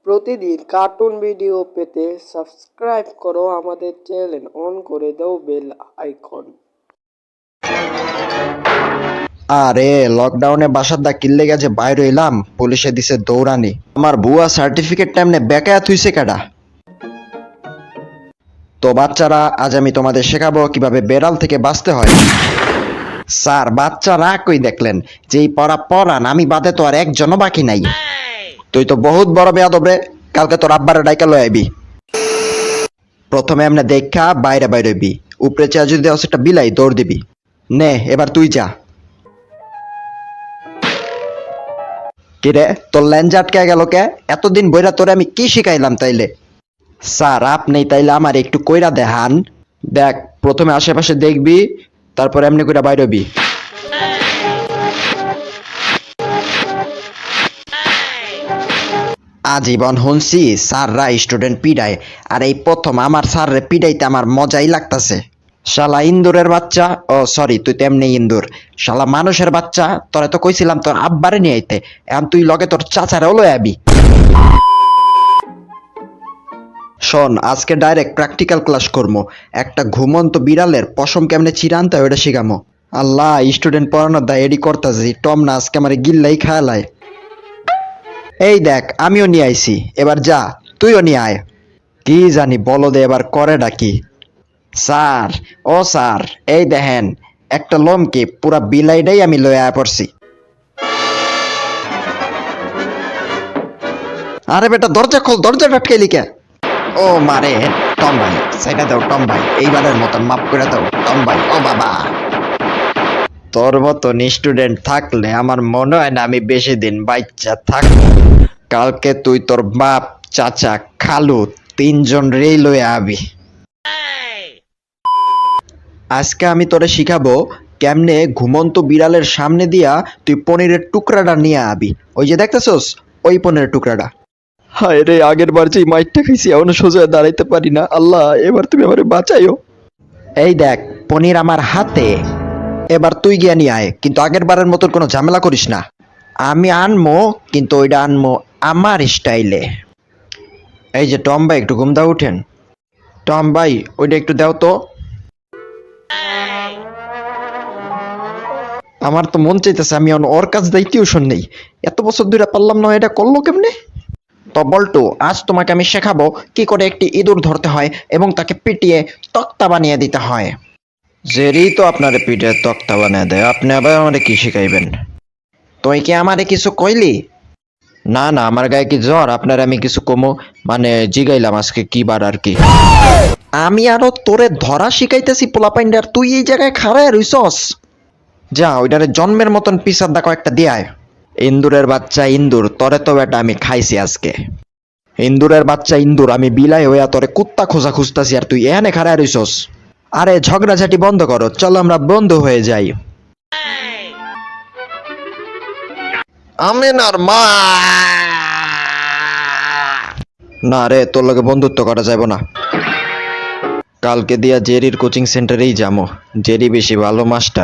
প্রতিদিন cartoon video পেতে subscribe করো আমাদের চ্যানেল, অন করে দাও বেল আইকন। আরে লকডাউনে বাসার দা কিল্লে গেছে বাইরে এলাম, পুলিশে দিছে দৌড়ানি। আমার বুয়া সার্টিফিকেট টাইমনে বেকায়া থুইছে কেডা? তো বাচ্চারা, আজ আমি তোমাদের শেখাবো কিভাবে বেড়াল থেকে বাঁচতে হয়। স্যার, বাচ্চারা কই দেখলেন? যেই পড়া পড়ান আমি বাদে তো আর একজনও বাকি নাই। তুই তো বহুত বড় বেয়াদব রে, কালকে তোর আব্বারে ডাইকা লই আইবি। প্রথমে এমনি দেখা বাইরে বাইরবি, উপরে চেয়ে যদি দেওয়া একটা বিলাই দৌড় দিবি। নে এবার তুই যা। কিরে, তোর ল্যাঞ্জ আটকে গেল কে? এতদিন বইরা তোরে আমি কি শিখাইলাম তাইলে? স্যার আপনি তাইলে আমার একটু কইরা দেখান। দেখ, প্রথমে আশেপাশে দেখবি, তারপর এমনি কইরা বাইরবি। আজীবন শুনছি স্যাররা স্টুডেন্ট পিডায়, আর এই প্রথম আমার স্যাররে পিডাইতে আমার মজাই লাগতাছে। শালা ইন্দুরের বাচ্চা, ও সরি তুই তেমনি ইন্দুর। শালা মানুষের বাচ্চা, তোরে তো কইছিলাম তোর আব্বারে নিয়ে আইতে, এখন তুই লগে তোর চাচারেও লই আবি। শোন, আজকে ডাইরেক্ট প্র্যাকটিক্যাল ক্লাস করবো। একটা ঘুমন্ত বিড়ালের পশম কেমনে চিরানতে হয় ওটা শিখামো। আল্লাহ, স্টুডেন্ট পড়ানোর দা এডি করতাছি, টম না আজকে আমার গিল্লাই খায়ালায়। এই দেখ, আমিও নিয়ে আইছি, এবার যা তুইও নিয়ে আয়। কি জানি বলো দে এবার করে ডাকি। স্যার, ও স্যার, এই দেখেন একটা লোমকে পুরা বিলাইটাই আমি লয়ে আয় পড়ছি। আরে বেটা, দরজা খোল, দরজা আটকাইলি কে? ও মারে, টম ভাই সেটা দাও, টম ভাই এইবারের মতন মাফ করে দাও টম ভাই। ও বাবা, তোর মতন স্টুডেন্ট থাকলে আমার মনে হয় না আমি বেশি দিন বাচ্চা থাকবো। কালকে তুই তোর বাপ, চাচা, খালু তিনজন রেই লয়ে আবি। আজকে আমি তোরে শিখাবো কেমনে ঘুমন্ত বিড়ালের সামনে দিয়া তুই পনিরের টুকরাটা নিয়ে আবি। ওই যে দেখতেছস, ওই পনিরের টুকরাটা। হায় রে, আগের বার যে মাইটটা খাইছি এখনো সোজা দাঁড়াইতে পারি না। আল্লাহ, এবার তুমি আমারে বাঁচাইও। এই দেখ, পনির আমার হাতে, এবার তুই গিয়া নিয়ে আয়, কিন্তু আগের বারের মতন কোনো ঝামেলা করিস না। আমি আনমো, কিন্তু ওইটা আনমো আমার স্টাইলে। এই যে টম ভাই, একটু ঘুম দাও উঠেন। টম ভাই, ওইটা একটু দাও তো। আমার তো মন চাইতেছে আমি ওর কাছ দিয়ে টিউশন নেই। এত বছর ধরে পারলাম না, এটা করলো কেমনে? তো বল্টু, আজ তোমাকে আমি শেখাবো কি করে একটি ইঁদুর ধরতে হয় এবং তাকে পিটিয়ে তক্তা বানিয়ে দিতে হয়। জেরি তো আপনারে পিঠে তক্তা বানিয়ে দেয়, আপনি আবার আমারে কি শিখাইবেন? তুই কি আমারে কিছু কইলি? না না, আমার গায়ে কি জ্বর আপনার আমি কিছু কমো? মানে জিগাইলাম আজকে কি বার আর কি। আমি আরো তোরে ধরা শিখাইতেছি পোলাপাইন্ডার, তুই এই জায়গায় খাড়ায় রইছস। যা ওইটারে জন্মের মতন পিসার দা কয়েকটা দিয়ায়। ইন্দুরের বাচ্চা ইন্দুর, তরে তো বেটা আমি খাইছি আজকে। ইন্দুরের বাচ্চা ইন্দুর, আমি বিলাই হইয়া তোরে কুত্তা খোঁজা খুঁজতাছি আর তুই এখানে খাড়ায় রইছস। আরে ঝগড়াঝাটি বন্ধ করো, চলো আমরা বন্ধু হয়ে যাই। আমিনার মা। না রে, তোর লগে বন্ধুত্ব করা যাবে না। কালকে দিয়া জেরির কোচিং সেন্টারেই যাবো, জেরি বেশি ভালো মাস্টার।